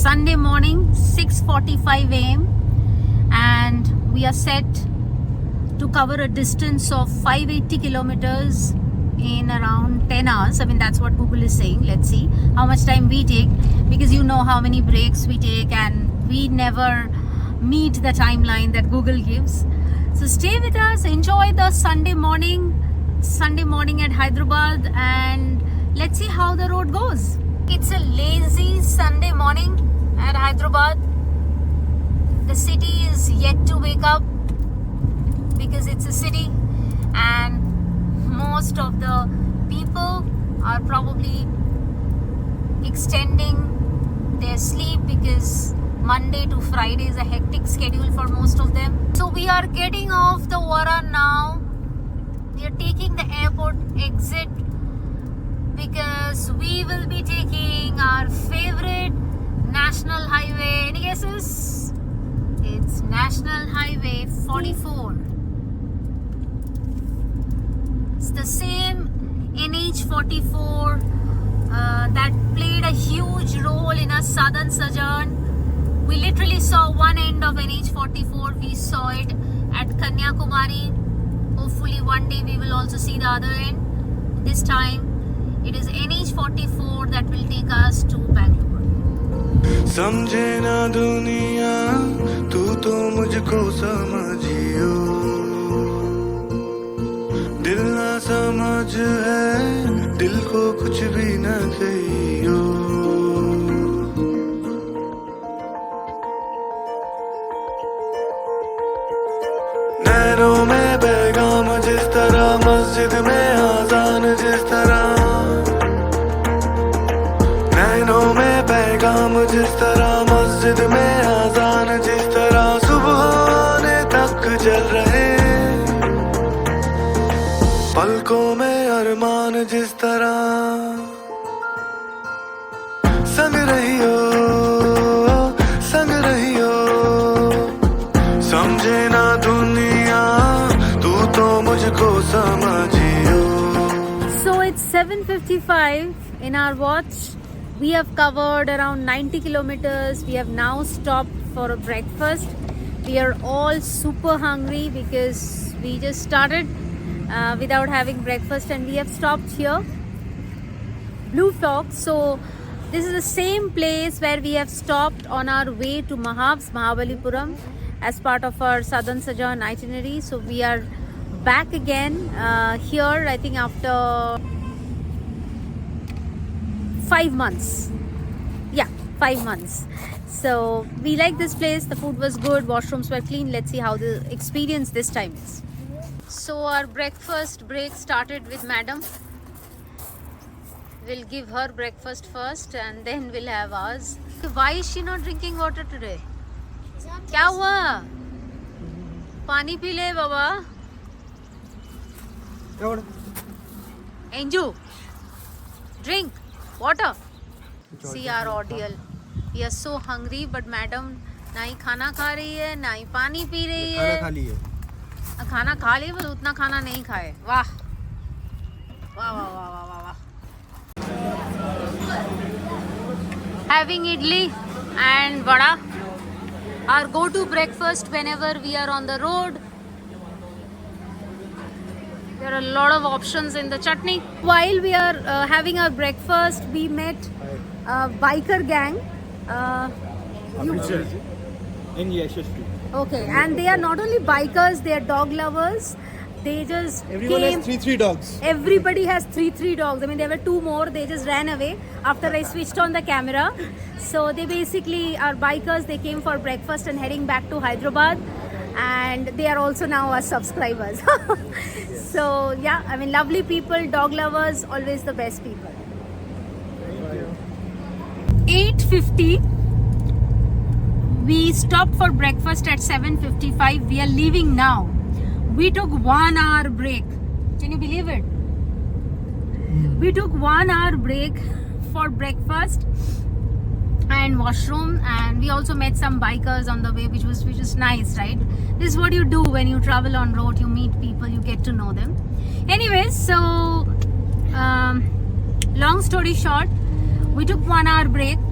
Sunday morning, 6:45 a.m. and we are set to cover a distance of 580 kilometers in around 10 hours. I mean, that's what Google is saying. Let's see how much time we take, because you know how many breaks we take and we never meet the timeline that Google gives. So stay with us, enjoy the Sunday morning at Hyderabad, and let's see how the road goes. It's a lazy Sunday morning at Hyderabad. The city is yet to wake up because it's a city, and most of the people are probably extending their sleep because Monday to Friday is a hectic schedule for most of them. So we are getting off the Varan now. We are taking the airport exit because we will be taking our favorite national highway. Any guesses? It's National Highway 44. It's the same NH 44 that played a huge role in our Southern Sojourn. We literally saw one end of NH 44. We saw it at Kanyakumari. Hopefully one day we will also see the other end. This time it is NH 44 that will take us to Bangalore. समझे ना दुनिया तू तो मुझको समझियो, दिल ना समझ है दिल को कुछ भी न कहियो। नैनों में पैगाम जिस तरह, मस्जिद में आजान जिस तरह, नैनों में पैगाम जिस तरह, मस्जिद में आजान जिस तरह, सुबह आने तक जल रहे, पलकों में अरमान जिस तरह, संग रहियो समझे ना दुनिया तू तो मुझको समझियो। So it's 7:55 in our watch. We have covered around 90 kilometers. We have now stopped for a breakfast. We are all super hungry because we just started without having breakfast, and we have stopped here, Blue Fox. So this is the same place where we have stopped on our way to Mahabalipuram as part of our Southern Sojourn itinerary. So we are back again here, I think after 5 months. Yeah, 5 months. So we like this place. The food was good. Washrooms were clean. Let's see how the experience this time is. So our breakfast break started with Madam. We'll give her breakfast first and then we'll have ours. Why is she not drinking water today? क्या हुआ? पानी P ले बाबा. Anju, drink water. See our ordeal. We are so hungry, but madam ना ही खाना खा रही है, ना ही पानी पी रही है. खाना खा ली, पर उतना खाना नहीं खाए. वाह वाह वाह वाह वाह वाह वाह. Having idli and vada, our go-to breakfast whenever we are on the road. There are a lot of options in the chutney. While we are having our breakfast, we met a biker gang. In Yashasvi. Okay, and they are not only bikers, they are dog lovers. They just Everyone came. has three dogs. Everybody has three dogs. I mean, there were 2 more. They just ran away after I switched on the camera. So they basically are bikers. They came for breakfast and heading back to Hyderabad. And they are also now our subscribers. So yeah, I mean, lovely people, dog lovers, always the best people. 8:50. We stopped for breakfast at 7:55. We are leaving now. We took 1 hour break. Can you believe it? We took 1 hour break for breakfast and washroom, and we also met some bikers on the way, which was nice, right? This is what you do when you travel on road. You meet people, you get to know them. Anyways, so long story short, we took 1 hour break.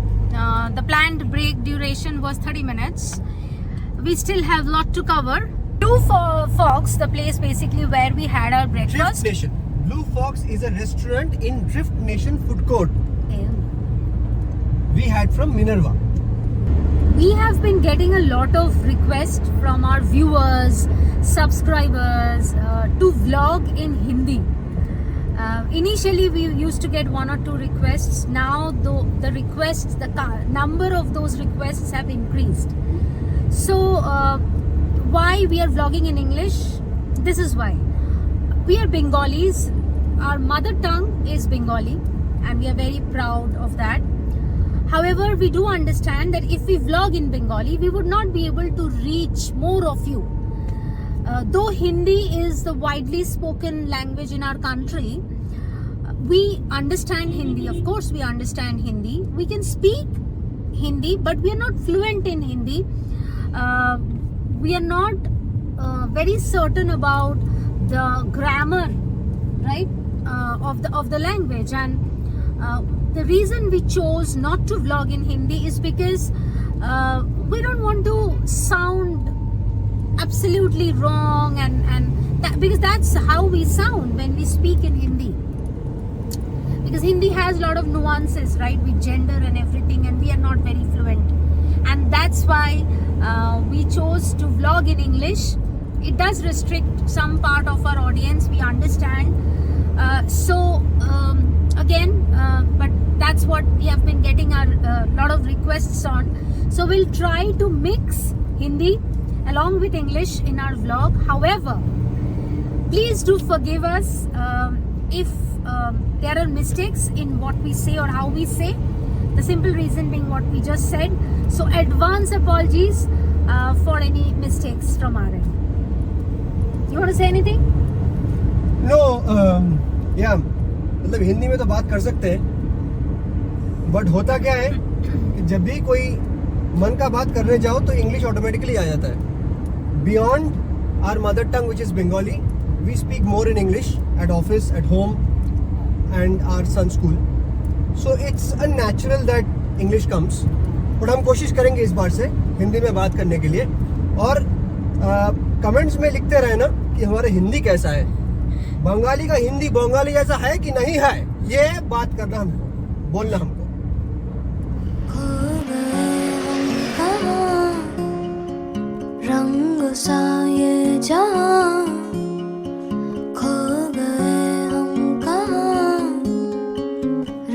The planned break duration was 30 minutes. We still have lot to cover. Blue Fox, the place basically where we had our Drift breakfast. Nation. Blue Fox is a restaurant in Drift Nation food court. We had from Minerva. We have been getting a lot of requests from our viewers, subscribers to vlog in Hindi. Initially we used to get 1 or 2 requests. Now the requests, the number of those requests have increased. So why we are vlogging in English? This is why. We are Bengalis. Our mother tongue is Bengali and we are very proud of that. However, we do understand that if we vlog in Bengali, we would not be able to reach more of you. Though Hindi is the widely spoken language in our country, we understand Hindi. Of course, we understand Hindi. We can speak Hindi, but we are not fluent in Hindi. We are not very certain about the grammar, right, of the language. And the reason we chose not to vlog in Hindi is because we don't want to sound absolutely wrong, and because that's how we sound when we speak in Hindi. Because Hindi has a lot of nuances, right, with gender and everything, and we are not very fluent. And that's why we chose to vlog in English. It does restrict some part of our audience, we understand. But that's what we have been getting a lot of requests on. So we'll try to mix Hindi along with English in our vlog. However, please do forgive us if there are mistakes in what we say or how we say. The simple reason being what we just said. So advance apologies for any mistakes from our end. You want to say anything? No, yeah, मतलब हिंदी में तो बात कर सकते हैं, but होता क्या है कि जब भी कोई मन का बात करने जाओ तो इंग्लिश ऑटोमेटिकली आ जाता है. Beyond our mother tongue which is Bengali, we speak more in English at office, at home and our son school. So it's unnatural that English comes, but हम कोशिश करेंगे इस बार से हिंदी में बात करने के लिए. और कमेंट्स में लिखते रहे ना कि हमारा हिंदी कैसा है, बंगाली का हिंदी बंगाली जैसा है कि नहीं है, ये बात करना हमको, बोलना हमको. रंग सा ये जहां, खो गए हम कहां,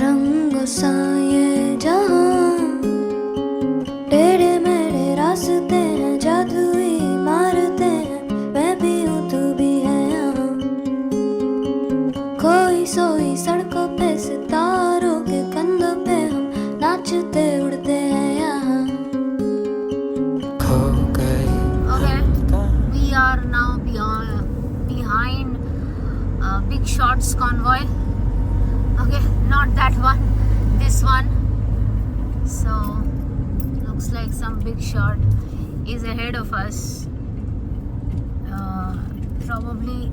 रंग सा ये जहां, टेढ़े मेढ़े रास्ते हैं, जादुई इमारतें हैं, मैं भी हूँ तू भी है यहाँ। खोई सोई सड़कों पे सितारों के कंधों पे हम नाचते उड़ते हैं यहाँ। खो गई Okay, we are now behind Big Shots convoy. Okay, not that one, this one. So looks like some big shot is ahead of us. Probably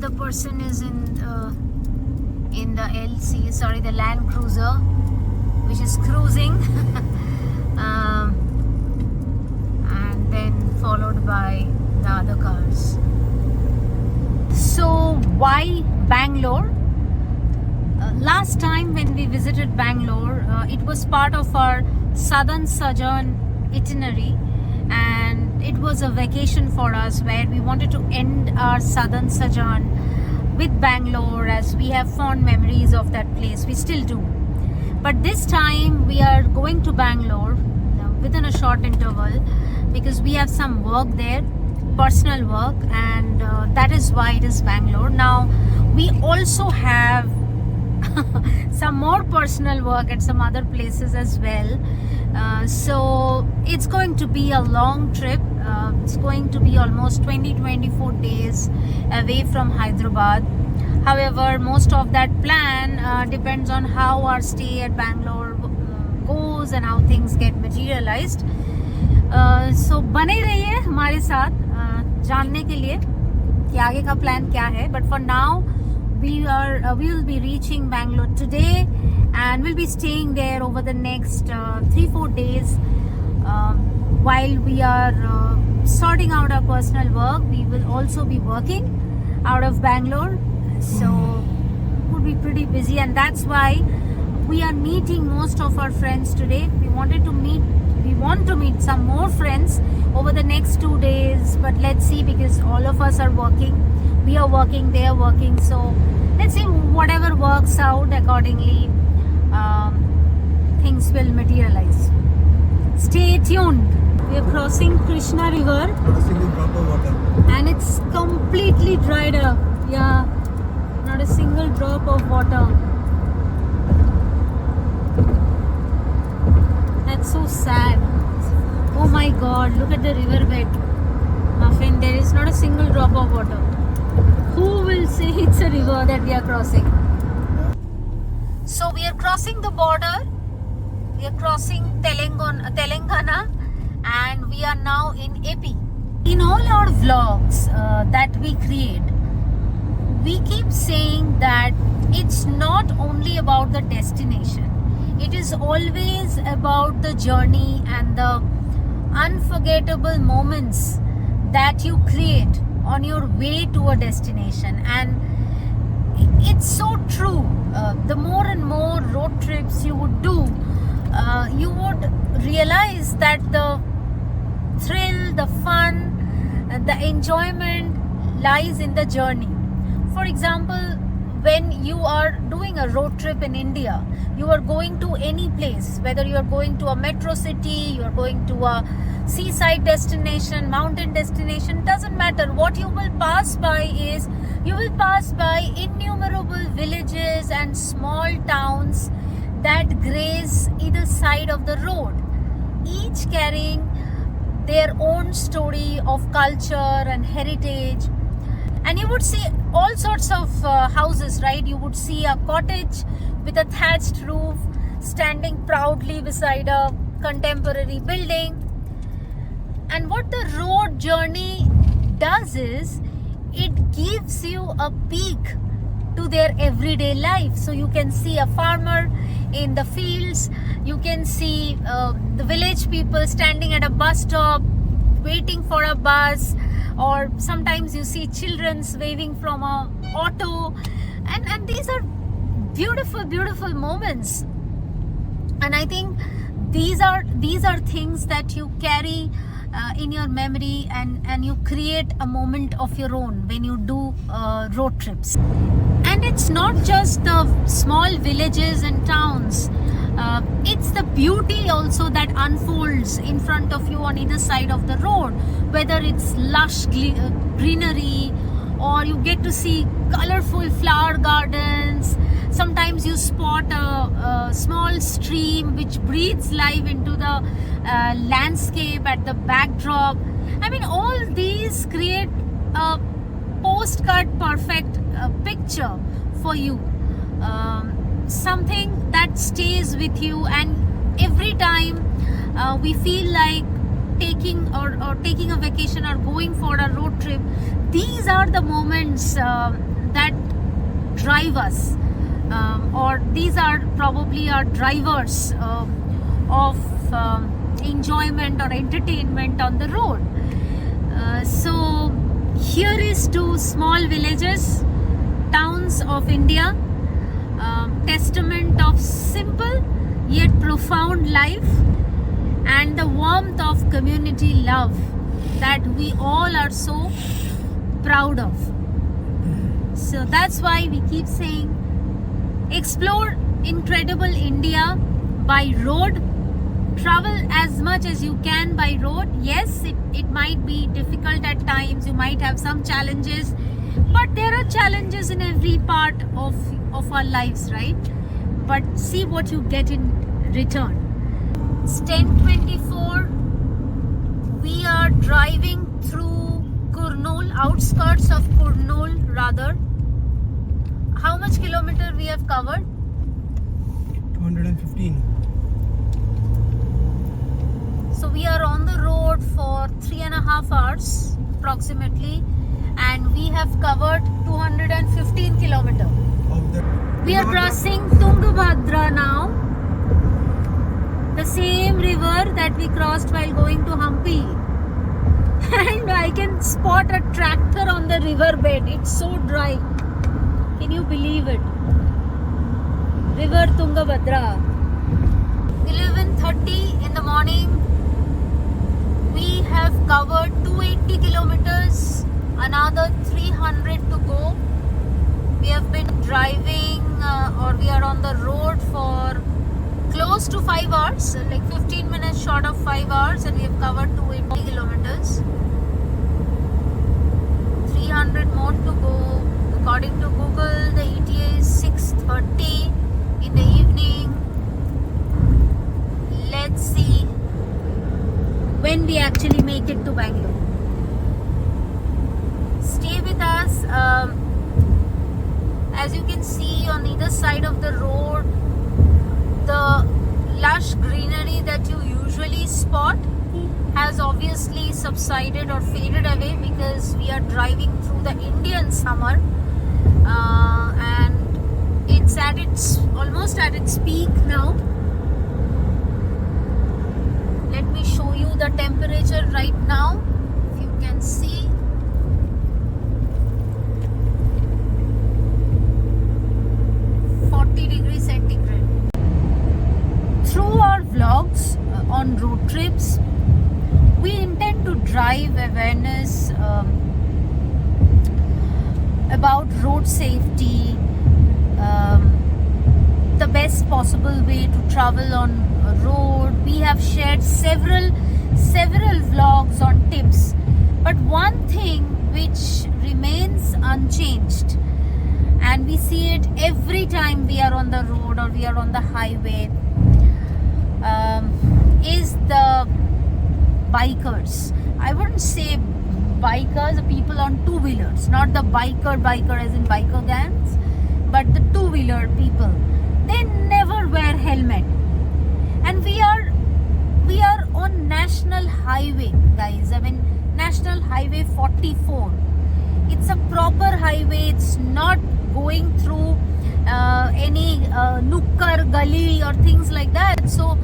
the person is in the LC, sorry, the Land Cruiser, which is cruising. And then followed by the other cars. So why Bangalore? Last time when we visited Bangalore, it was part of our southern sojourn itinerary, and it was a vacation for us where we wanted to end our southern sojourn with Bangalore, as we have fond memories of that place. We still do. But this time we are going to Bangalore within a short interval because we have some work there, personal work, and that is why it is Bangalore. Now we also have some more personal work at some other places as well. So it's going to be a long trip. It's going to be almost 20-24 days away from Hyderabad. However, most of that plan depends on how our stay at Bangalore goes and how things get materialized. So बने रहिए हमारे साथ जानने के लिए कि आगे का प्लान क्या है. But for now, we will be reaching Bangalore today, and we'll be staying there over the next 3-4 days. While we are sorting out our personal work, we will also be working out of Bangalore. So we'll be pretty busy, and that's why we are meeting most of our friends today. We want to meet some more friends over the next 2 days, but let's see, because all of us are working. We are working, they are working, so let's see, whatever works out accordingly, things will materialize. Stay tuned. We are crossing Krishna River, Not a single drop of water. and it's completely dried up. Yeah, not a single drop of water. That's so sad. Oh my god, look at the riverbed. Muffin, there is not a single drop of water. Who will say it's a river that we are crossing? So we are crossing the border. We are crossing Telangana, and we are now in AP. In all our vlogs that we create, we keep saying that it's not only about the destination. It is always about the journey and the unforgettable moments that you create on your way to a destination. And it's so true. The more and more road trips you would do, you would realize that the thrill, the fun, the enjoyment lies in the journey. For example, when you are doing a road trip in India, you are going to any place, whether you are going to a metro city, you are going to a seaside destination, mountain destination, doesn't matter. What you will pass by is, you will pass by innumerable villages and small towns that grace either side of the road, each carrying their own story of culture and heritage. And you would see all sorts of houses, right? You would see a cottage with a thatched roof standing proudly beside a contemporary building. And what the road journey does is, it gives you a peek to their everyday life. So you can see a farmer in the fields, you can see the village people standing at a bus stop waiting for a bus, or sometimes you see children waving from a auto, and these are beautiful moments. And I think these are things that you carry in your memory, and you create a moment of your own when you do road trips. And it's not just the small villages and towns, it's the beauty also that unfolds in front of you on either side of the road, whether it's lush greenery, or you get to see colorful flower gardens. Sometimes you spot a small stream which breathes life into the landscape at the backdrop. I mean, all these create a postcard perfect picture for you, something that stays with you, and every time we feel like taking a vacation or going for a road trip, these are the moments that drive us, or these are probably our drivers of enjoyment or entertainment on the road. So here is two small villages, towns of India, testament of simple yet profound life and the warmth of community love that we all are so proud of. So that's why we keep saying, explore incredible India by road. Travel as much as you can by road. Yes, it might be difficult at times, you might have some challenges, but there are challenges in every part of our lives, right? But see what you get in return. It's 10:24. We are driving through Kurnool, outskirts of Kurnool rather. How much kilometer we have covered? 215. So we are on the road for 3.5 hours approximately, and we have covered 215 kilometers. We are crossing Tungabhadra now, the same river that we crossed while going to Hampi. And I can spot a tractor on the riverbed. It's so dry. Can you believe it? River Tungabhadra. 11:30 in the morning. We have covered 280 kilometers, another 300 to go. We have been driving or we are on the road for close to 5 hours, like 15 minutes short of 5 hours, and we have covered 280 kilometers. 300 more to go. According to Google, the ETA is 6:30 in the evening. Let's see when we actually make it to Bangalore. Stay with us. As you can see on either side of the road, the lush greenery that you usually spot has obviously subsided or faded away because we are driving through the Indian summer, and it's almost at its peak now. Let me show you the temperature right now, if you can see. Centigrade. Through our vlogs on road trips, we intend to drive awareness about road safety, the best possible way to travel on a road. We have shared several vlogs on tips, but one thing which remains unchanged, and we see it every time we are on the road or we are on the highway, is the bikers. I wouldn't say bikers, people on two-wheelers, not the biker as in biker gangs, but the two-wheeler people. They never wear helmet, and we are on National Highway, guys. I mean, National Highway 44. It's a proper highway. It's not going through any nukkar gully or things like that. So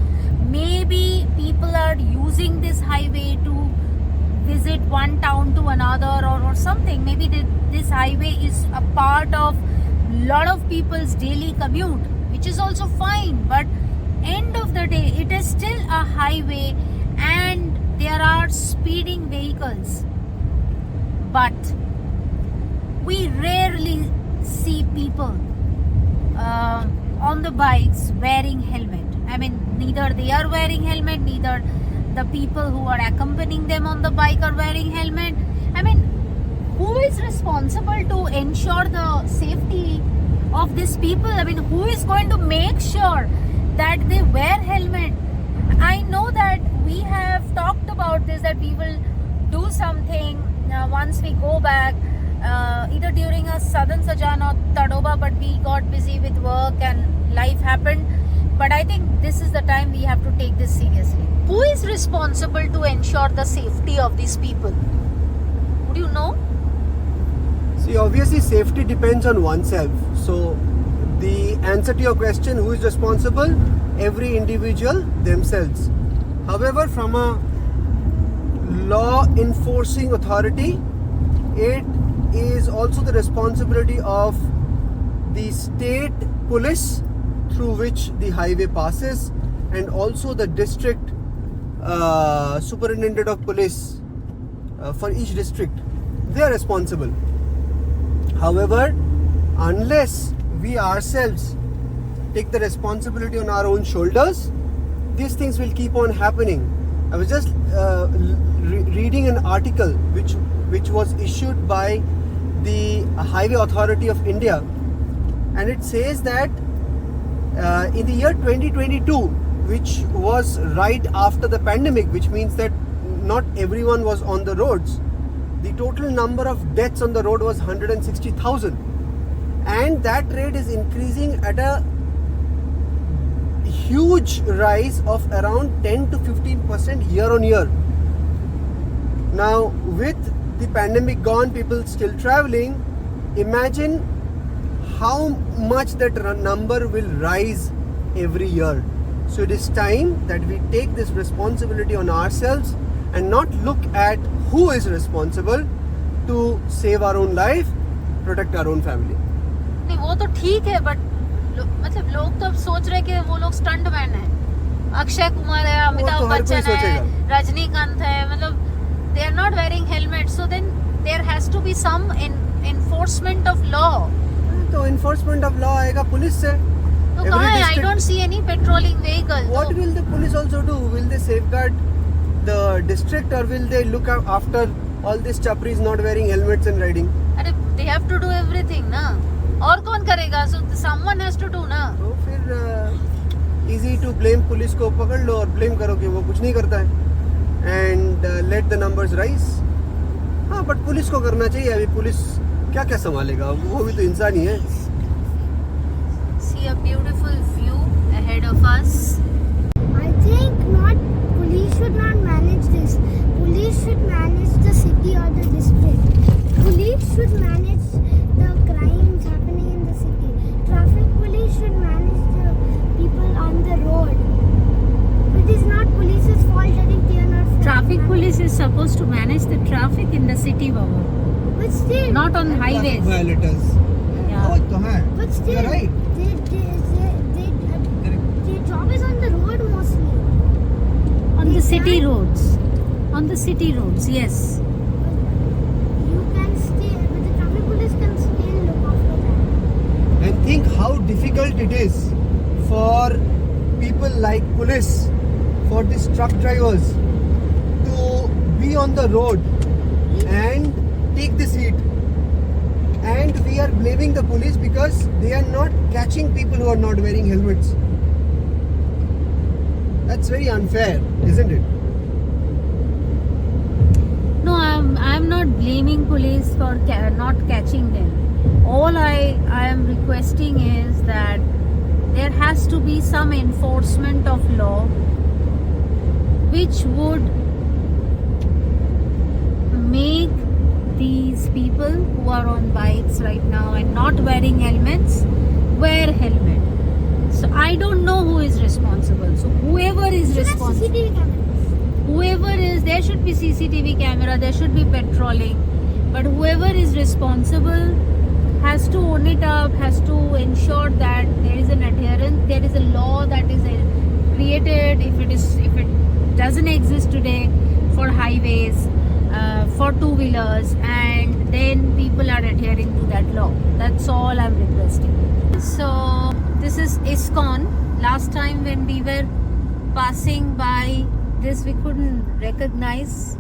maybe people are using this highway to visit one town to another or something. Maybe this highway is a part of a lot of people's daily commute, which is also fine, but end of the day it is still a highway, and there are speeding vehicles, but we rarely see people on the bikes wearing helmet. I mean, neither they are wearing helmet, neither the people who are accompanying them on the bike are wearing helmet. I mean, who is responsible to ensure the safety of these people? I mean, who is going to make sure that they wear helmet? I know that we have talked about this, that we will do something once we go back, either during a Southern Sajan or Tadoba, but we got busy with work and life happened. But I think this is the time we have to take this seriously. Who is responsible to ensure the safety of these people? Would you know? See, obviously safety depends on oneself. So the answer to your question, who is responsible? Every individual themselves. However, from a law enforcing authority, it is also the responsibility of the state police through which the highway passes, and also the district superintendent of police for each district. They are responsible. However, unless we ourselves take the responsibility on our own shoulders, these things will keep on happening. I was just reading an article which was issued by the Highway Authority of India, and it says that in the year 2022, which was right after the pandemic, which means that not everyone was on the roads, the total number of deaths on the road was 160,000, and that rate is increasing at a huge rise of around 10 to 15% year on year. Now, with the pandemic gone, people still traveling, imagine how much that number will rise every year. So it is time that we take this responsibility on ourselves and not look at who is responsible to save our own life, protect our own family. नहीं, वो तो ठीक है, but मतलब लोग तो अब सोच रहे कि वो लोग स्टंट मैन है, अक्षय कुमार है, अमिताभ बच्चन है, रजनीकांत है, मतलब they are not wearing helmets, so then there has to be some enforcement of law. तो enforcement of law आएगा पुलिस से. तो कहाँ है? I don't see any patrolling vehicle. What will the police also do? Will they safeguard the district, or will they look after all these chapris not wearing helmets and riding? अरे they have to do everything ना, और कौन करेगा? So someone has to do ना. तो फिर easy to blame police को पकड़ लो और blame करो कि वो कुछ नहीं करता है, and let the numbers rise. हाँ, but पुलिस को करना चाहिए. अभी पुलिस क्या क्या संभालेगा? वो भी तो इंसान ही है. See a beautiful view ahead of us. I think not. Police should not manage this. Police should manage the city or the district. Police should manage the crimes happening in the city. Traffic police should manage the people on the road. It is not police's fault that they are not. Traffic police is supposed to manage the traffic in the city, Baba. But still. Not on highways. Violators. Yeah. वो तो है. But still. You're right. Their job is on the road mostly. On the city roads. On the city roads, yes. You can stay, but the traffic police can still look after that. And think how difficult it is for people like police, for these truck drivers, to be on the road and take this heat. And we are blaming the police because they are not catching people who are not wearing helmets. That's very unfair, isn't it? No, I'm not blaming police for not catching them. All I am requesting is that there has to be some enforcement of law which would make these people who are on bikes right now and not wearing helmets wear helmet. So I don't know who is responsible. So whoever is responsible, CCTV cameras. whoever is, there should be CCTV camera, there should be patrolling, but whoever is responsible has to own it up, has to ensure that there is an adherence, there is a law that is created. If it doesn't exist today, for highways, for two-wheelers, and then people are adhering to that law. That's all I'm requesting. So this is ISKCON. Last time when we were passing by this, we couldn't recognize.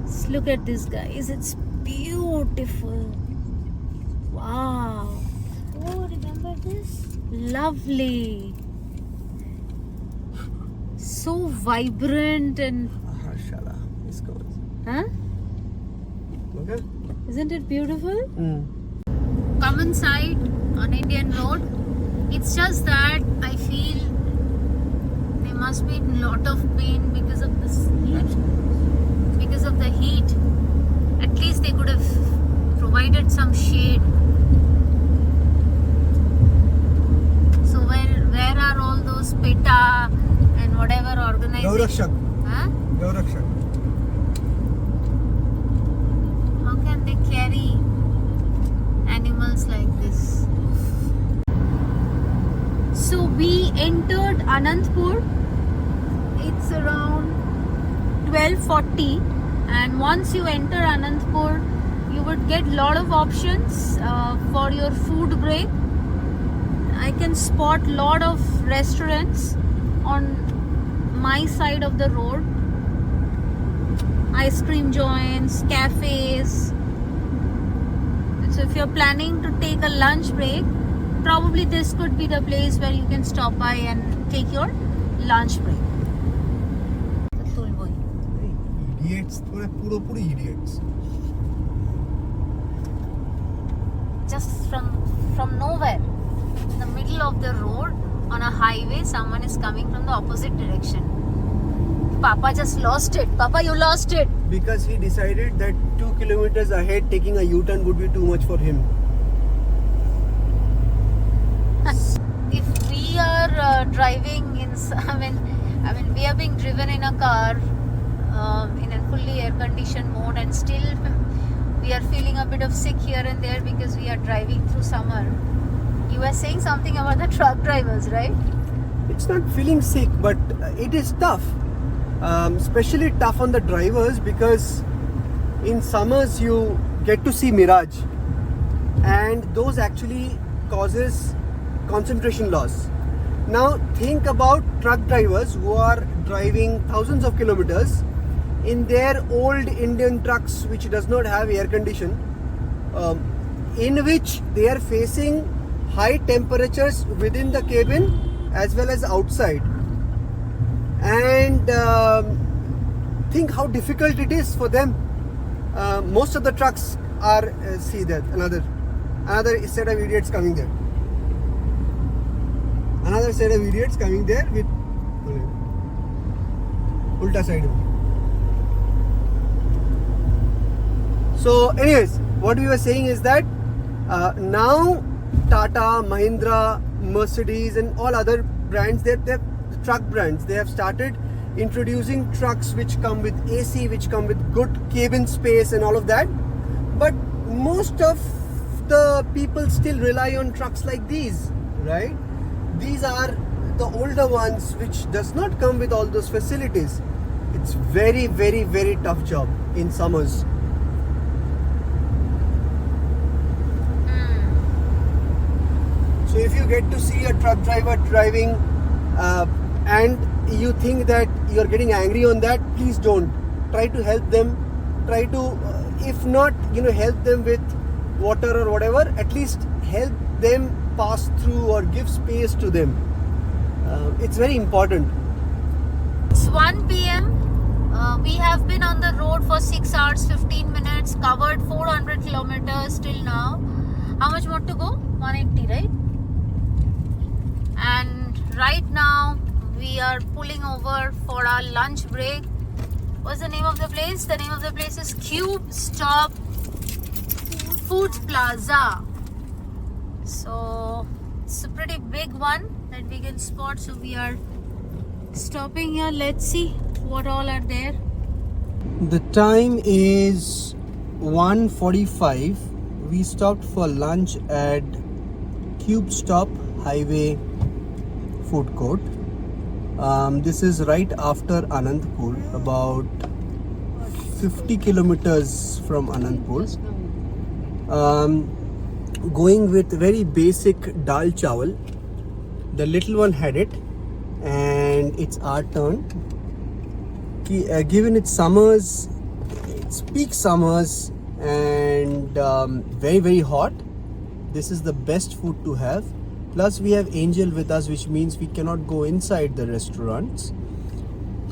Just look at this, guys. It's beautiful. Wow. Oh, remember this? Lovely. So vibrant and Shala, this goes. huh? Okay. Isn't it beautiful? Mm. Come inside on Indian Road. It's just that I feel they must be in lot of pain because of this heat. Because of the heat. At least they could have provided some shade. So where are all those PETA and whatever organizations? Gaurakshak. Huh? Gaurakshak. How can they carry animals like this? So we entered Anandpur. It's around 12:40, and once you enter Anandpur, you would get lot of options for your food break. I can spot lot of restaurants on my side of the road. Ice cream joints, cafes. So if you're planning to take a lunch break, probably this could be the place where you can stop by and take your lunch break. Idiots. Puro idiots. Just from nowhere, in the middle of the road on a highway, someone is coming from the opposite direction. Papa just lost it. Papa, you lost it. Because he decided that 2 kilometers ahead taking a U-turn would be too much for him. If we are driving in, I mean, we are being driven in a car in a fully air-conditioned mode, and still we are feeling a bit of sick here and there because we are driving through summer. You were saying something about the truck drivers, right? It's not feeling sick, but it is tough. Especially tough on the drivers because in summers you get to see mirage, and those actually causes concentration loss. Now think about truck drivers who are driving thousands of kilometers in their old Indian trucks which does not have air condition, in which they are facing high temperatures within the cabin as well as outside. And think how difficult it is for them. Most of the trucks are see that another set of idiots coming there. Another set of idiots coming there with ulta side. So anyways, what we were saying is that now Tata, Mahindra, Mercedes and all other brands, they're truck brands, they have started introducing trucks which come with AC, which come with good cabin space and all of that. But most of the people still rely on trucks like these, right? These are the older ones which does not come with all those facilities. It's very, very, very tough job in summers. So if you get to see a truck driver driving and you think that you're getting angry on that, please don't. Try to help them. Try to, if not, help them with water or whatever, at least help them pass through or give space to them. It's very important. It's 1 p.m. We have been on the road for 6 hours, 15 minutes, covered 400 kilometers till now. How much more to go? 180, right? And right now we are pulling over for our lunch break. What's the name of the place? The name of the place is Cube Stop Food Plaza. So it's a pretty big one that we can spot. So we are stopping here. Let's see what all are there. The time is 1:45. We stopped for lunch at Cube Stop Highway Food Court. This is right after Anandpur, about 50 kilometers from Anandpur. Going with very basic dal chawal. The little one had it, and it's our turn. Given it's summers, it's peak summers, and very very hot, this is the best food to have. Plus we have Angel with us, which means we cannot go inside the restaurants.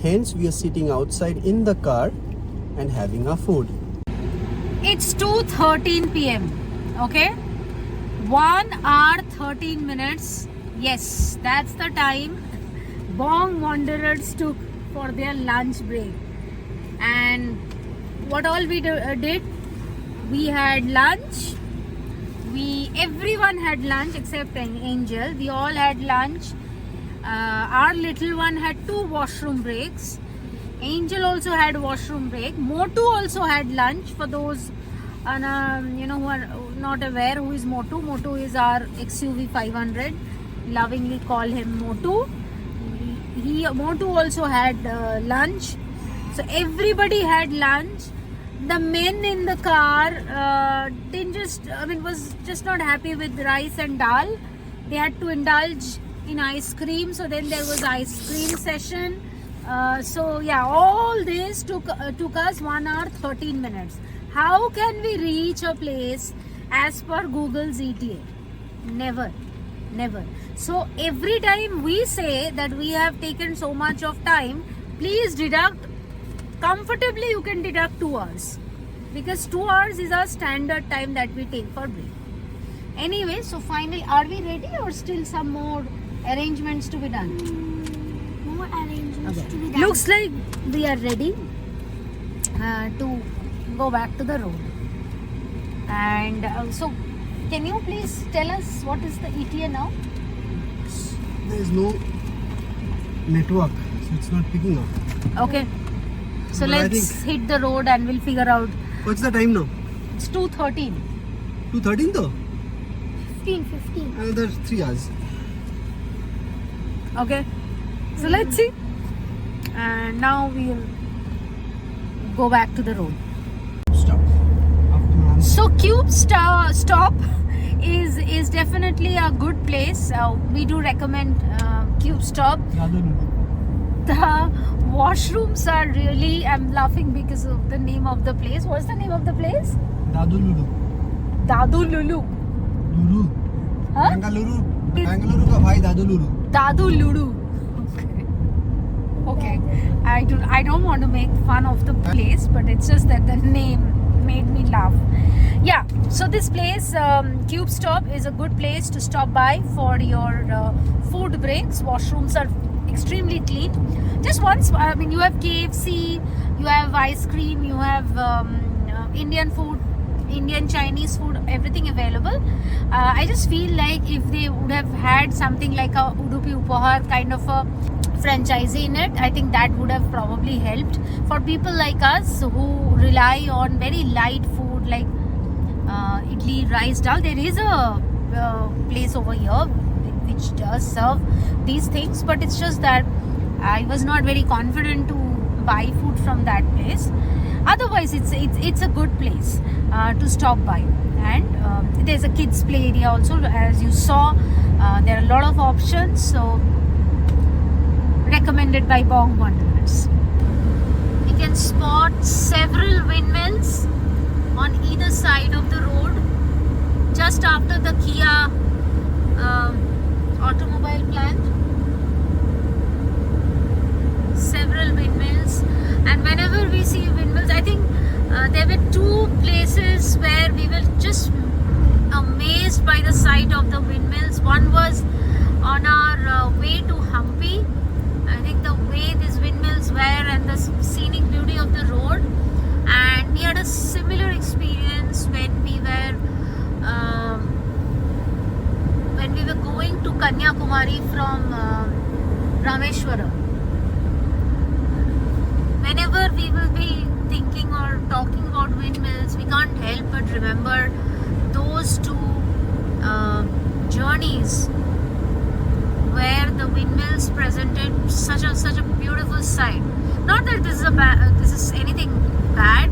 Hence we are sitting outside in the car and having our food. It's 2:13 p.m. Okay, 1 hour 13 minutes. Yes, that's the time Bong Wanderers took for their lunch break. And what all we did, we had lunch. Everyone had lunch except Angel. We all had lunch. Our little one had 2 washroom breaks. Angel also had washroom break. Motu also had lunch. For those who are not aware, who is Motu? Motu is our XUV 500. Lovingly call him Motu. Motu also had lunch. So everybody had lunch. The men in the car was just not happy with rice and dal. They had to indulge in ice cream. So then there was ice cream session. All this took us 1 hour 13 minutes. How can we reach a place as per Google's ETA? Never. So every time we say that we have taken so much of time, please deduct. Comfortably you can deduct 2 hours, because 2 hours is our standard time that we take for break. Anyway, so finally, are we ready or still some more arrangements to be done? More arrangements to be done. Looks like we are ready to go back to the road. And so can you please tell us what is the ETA now? There is no network, so it's not picking up. Okay. So But I let's think- hit the road and we'll figure out. What's the time now? It's 2:13. 2:13 though? 15. Another 3 hours. Okay. So let's see. And now we'll go back to the road. Stop. So Cube Stop is definitely a good place. We do recommend Cube Stop. The washrooms are really, I'm laughing because of the name of the place. What's the name of the place? Dadululu. Dadululu. Lulu. Huh? Bengaluru का भाई दादुलुलु. Dadululu. Okay. I don't want to make fun of the place, but it's just that the name made me laugh. Yeah. So this place, Cube Stop, is a good place to stop by for your food breaks. Washrooms are extremely clean. Just once, you have KFC, you have ice cream, you have Indian food, Indian Chinese food, everything available. I just feel like if they would have had something like a Udupi Upahar kind of a franchisee in it, I think that would have probably helped for people like us who rely on very light food like idli, rice, dal. There is a place over here which does serve these things, but it's just that I was not very confident to buy food from that place. Otherwise, it's a good place to stop by, and there's a kids play area also. As you saw, there are a lot of options, so recommended by Bong Wanderers. You can spot several windmills on either side of the road just after the Kia automobile plant. Several windmills, and whenever we see windmills, I think there were 2 places where we were just amazed by the sight of the windmills. One was on our way to Hampi. I think the way these windmills were and the scenic beauty of the road, and we had a similar experience when we were going to Kanyakumari from Rameshwaram. Whenever we will be thinking or talking about windmills, we can't help but remember those 2 journeys where the windmills presented such a beautiful sight. Not that this is anything bad.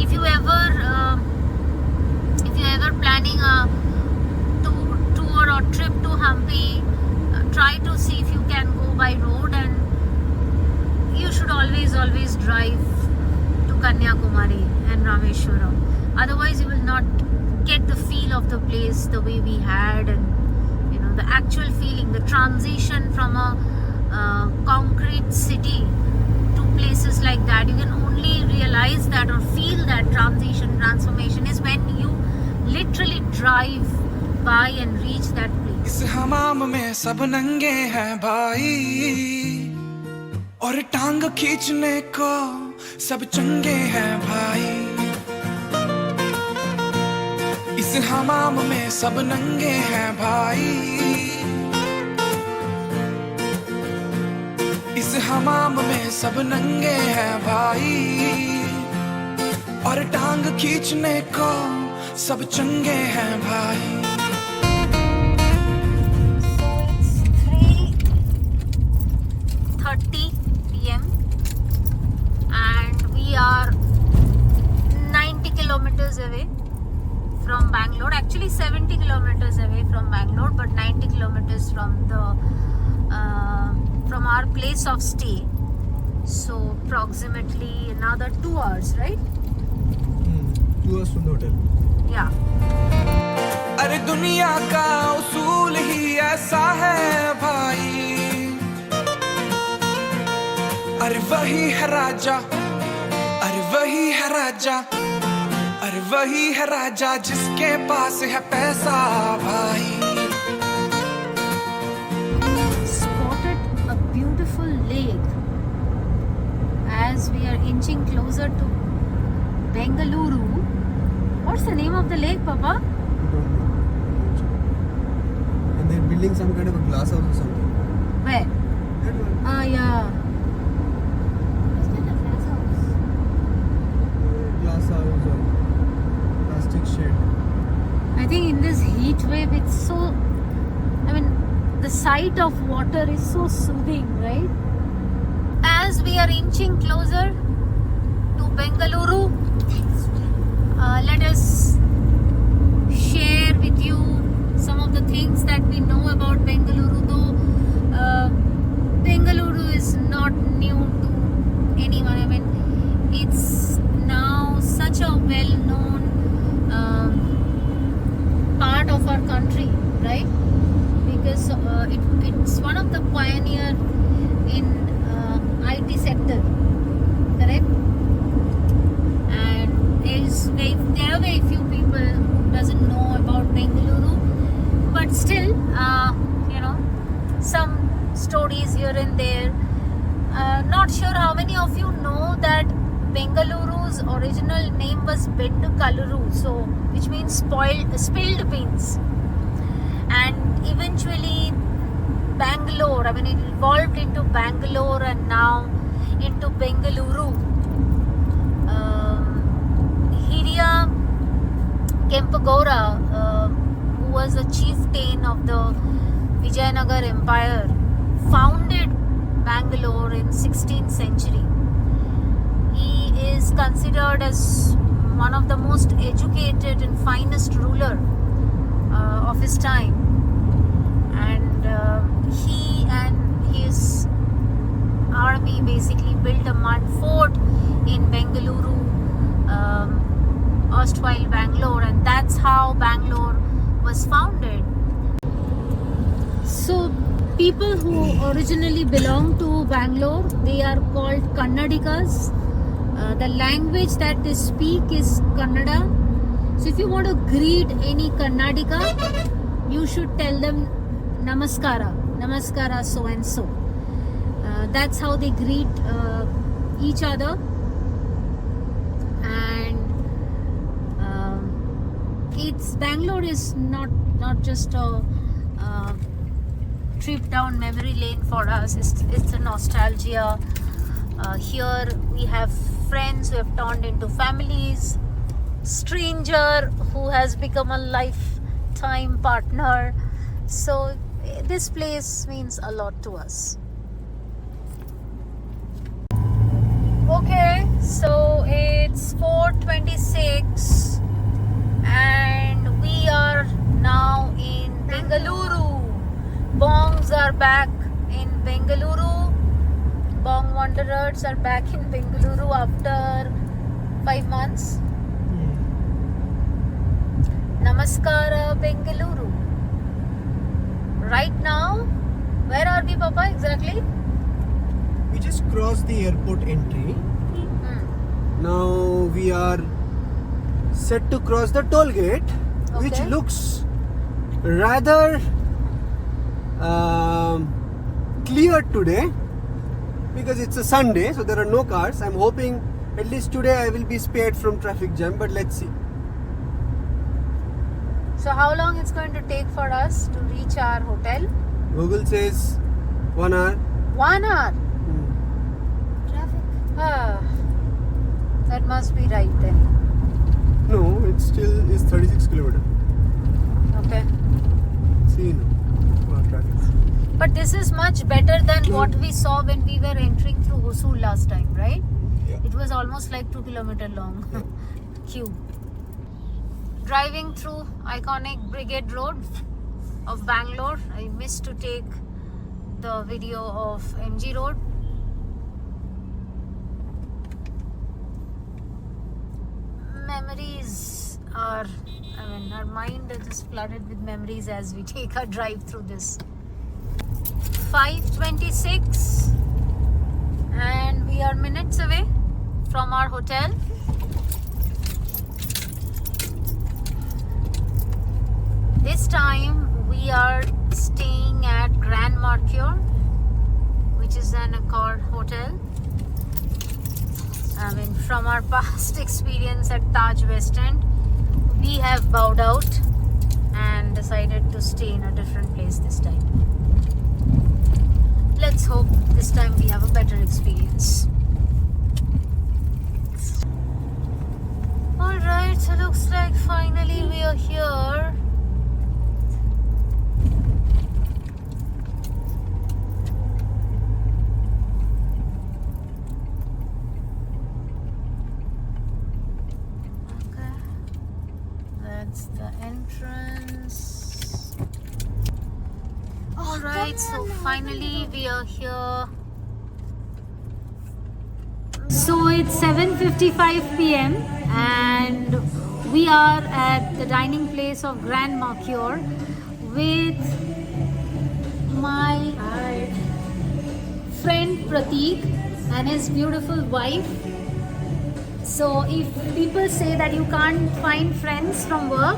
if you ever planning a tour or trip to Hampi, try to see if you can go by road, and you should always drive to Kanyakumari and Rameshwaram. Otherwise you will not get the feel of the place the way we had, and the actual feeling, the transition from a concrete city to places like that. You can only realize that or feel that transformation is when you literally drive by and reach that place. इस हमाम में सब नंगे हैं भाई, और टांग खींचने को सब चंगे हैं भाई। इस हमाम में सब नंगे हैं भाई, इस हमाम में सब नंगे हैं भाई, और टांग खींचने को सब चंगे हैं भाई। So it's 3:30 p.m. and we are 90 kilometers away from Bangalore. Actually 70 kilometers away from Bangalore, but 90 kilometers from our place of stay. So approximately another 2 hours, right? 2 hours from the hotel. Yeah. अरे दुनिया का उसूल ही ऐसा है भाई, अरे वही है राजा, अरे वही है राजा, अरे वही है राजा जिसके पास है पैसा भाई। Spotted a beautiful lake as we are inching closer to Bengaluru. What's the name of the lake, Papa? And they're building some kind of a glass house or something. Where? That one. Ah, yeah. It's not a glass house. Glass house or plastic shed. I think in this heat wave, it's so. I mean, the sight of water is so soothing, right? As we are inching closer to Bengaluru, let us share with you some of the things that we know about Bengaluru. Though Bengaluru is not new to anyone. I mean, it's now such a well-known part of our country, right? Because it's one of the pioneer in IT sector, correct? And there are very few people who doesn't know about Bengaluru, but still, some stories here and there. Not sure how many of you know that Bengaluru's original name was Bendukaluru, so which means spilled beans, and eventually Bangalore. I mean, it evolved into Bangalore and now into Bengaluru. Hiria Kempegowda, who was a chieftain of the Vijayanagar Empire, founded Bangalore in 16th century. He is considered as one of the most educated and finest ruler of his time, and he and his army basically built a mud fort in Bengaluru, erstwhile Bangalore, and that's how Bangalore was founded. So people who originally belong to Bangalore, they are called Kannadikas. The language that they speak is Kannada. So if you want to greet any Kannadika, you should tell them Namaskara so and so. That's how they greet each other. And Bangalore is not just a trip down memory lane for us. It's a nostalgia. Here we have friends who have turned into families, stranger who has become a lifetime partner. So this place means a lot to us. Okay, So it's 4:26 and we are now in Bengaluru. Bongs are back in Bengaluru. Bong Wanderers are back in Bengaluru after 5 months. Namaskara Bengaluru. Right now, where are we, Papa, exactly? We just crossed the airport entry. Now we are set to cross the toll gate, which Okay. looks rather clear today because it's a Sunday, so there are no cars. I'm hoping at least today I will be spared from traffic jam, but let's see. So how long it's going to take for us to reach our hotel? Google says 1 hour. 1 hour. Traffic. Ah, that must be right then. No, it still is 36 kilometers. Okay. See now. Traffic. But this is much better than what we saw when we were entering through Hosur last time, right? Yeah. It was almost like 2 kilometer long queue. Driving through iconic Brigade Road of Bangalore. I missed to take the video of MG Road. Memories are, our mind is just flooded with memories as we take our drive through this. 5:26 and we are minutes away from our hotel. This time we are staying at Grand Mercure, which is an Accor hotel. From our past experience at Taj West End, we have bowed out and decided to stay in a different place this time. Let's hope this time we have a better experience. Alright, so looks like finally we are here. Okay, that's the entrance. Alright, so finally we are here. So it's 7:55 p.m. and we are at the dining place of Grand Mercure with my friend Prateek and his beautiful wife. So if people say that you can't find friends from work,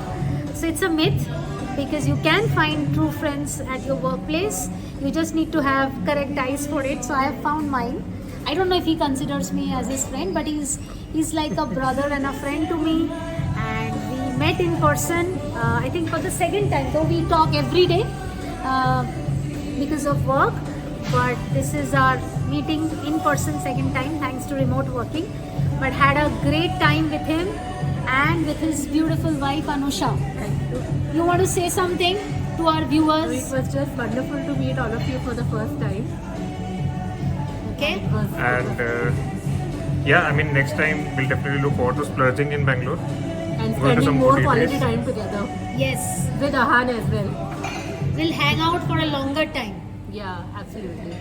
so it's a myth, because you can find true friends at your workplace. You just need to have correct eyes for it. So I have found mine. I don't know if he considers me as his friend, but he's like a brother and a friend to me. And we met in person, I think for the second time. Though we talk every day because of work, but this is our meeting in person second time thanks to remote working. But had a great time with him and with his beautiful wife Anusha. You want to say something to our viewers? It was just wonderful to meet all of you for the first time. Okay. And yeah, I mean, next time we'll definitely look forward to splurging in Bangalore. And Going to spending some more foodie quality days. time together. Yes, With Ahan as well. we'll hang out for a longer time. Yeah, absolutely.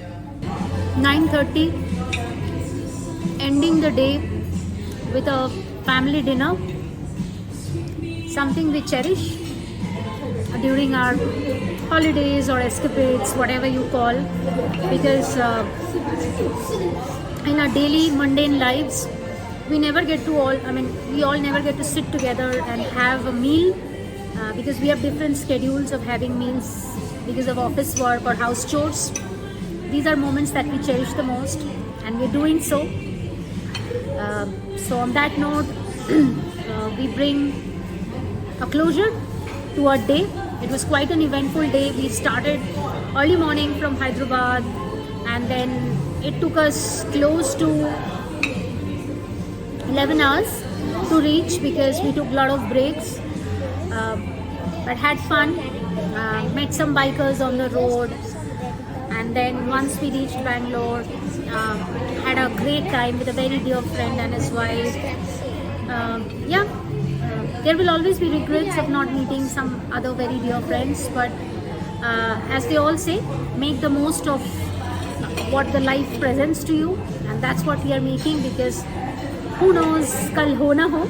9:30, ending the day with a family dinner, something we cherish during our holidays or escapades, whatever you call, because in our daily mundane lives we never get to we all never get to sit together and have a meal because we have different schedules of having meals because of office work or house chores. These are moments that we cherish the most, and we're doing so. So on that note, we bring a closure to our day. It was quite an eventful day. We started early morning from Hyderabad, and then it took us close to 11 hours to reach because we took a lot of breaks, but had fun, met some bikers on the road, and then once we reached Bangalore, had a great time with a very dear friend and his wife. There will always be regrets of not meeting some other very dear friends, but as they all say, make the most of what the life presents to you, and that's what we are making, because who knows kal ho na ho.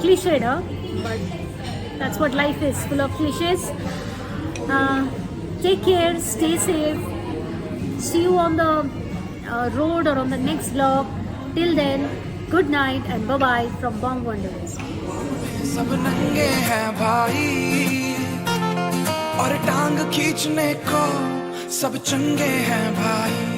Cliched, huh? But that's what life is, full of cliches. Take care, stay safe. See you on the road or on the next vlog. Till then, good night and bye bye from Bong Wanderers. सब नंगे हैं भाई और टांग खींचने को सब चंगे हैं भाई